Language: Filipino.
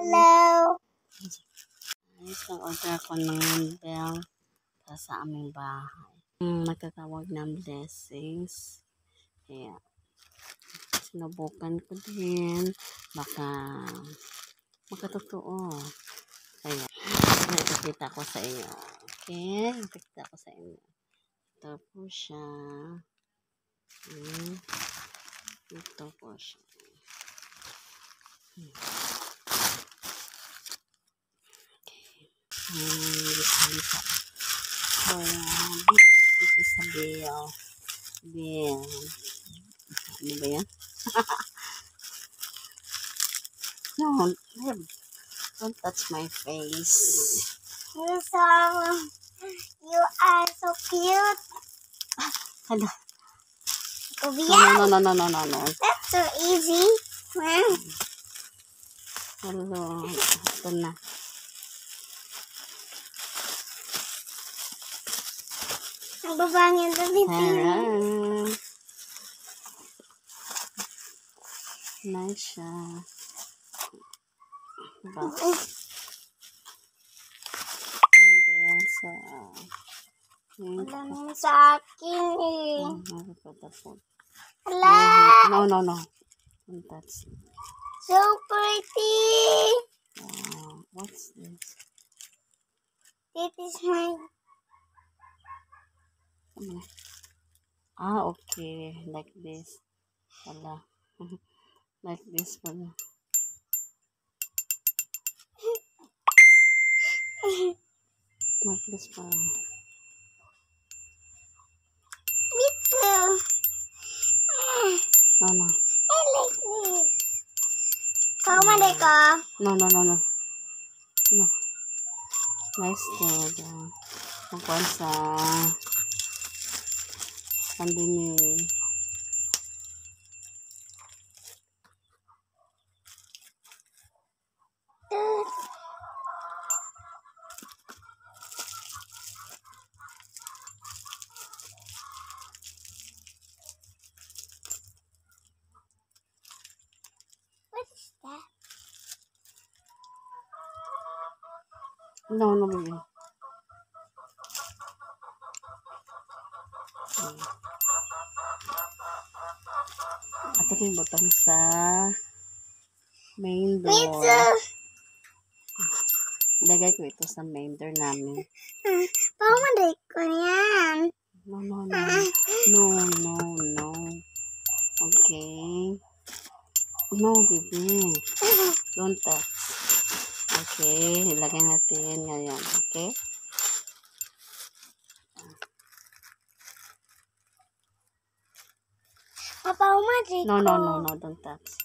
Hello. Ayos, nag-order ako ng bell sa aming bahay. Nagtatawag ng blessings. Kaya, sinubukan ko din. Baka makatotoo. Kaya, nakikita ko sa inyo. Okay? Nakikita ko sa inyo. Ito po siya. Ito po siya. This is a bell. Ano ba yan? No, don't touch my face. You are so cute. Hala. Tobias. No. That's so easy. Hello. Ito na. Ang babangin damit. Nice siya. Box. Ang bell sa... Wala naman sa akin eh. Hala. No. Don't touch. So pretty. What's this? This is my... Okay. Like this. Wala. Like this pala. Like this pala. Me too. No. I like this. Kamade ka? No. Nice to magkuhan sa pandinig. What is that? No, baby. At ito yung butang sa main door. Me too. Lagay ko ito sa main door namin. Kamade ko yan. No. Okay. No, baby. Don't touch. Okay, ilagay natin ngayon. Okay? Papa, Kamade ko. No, don't touch.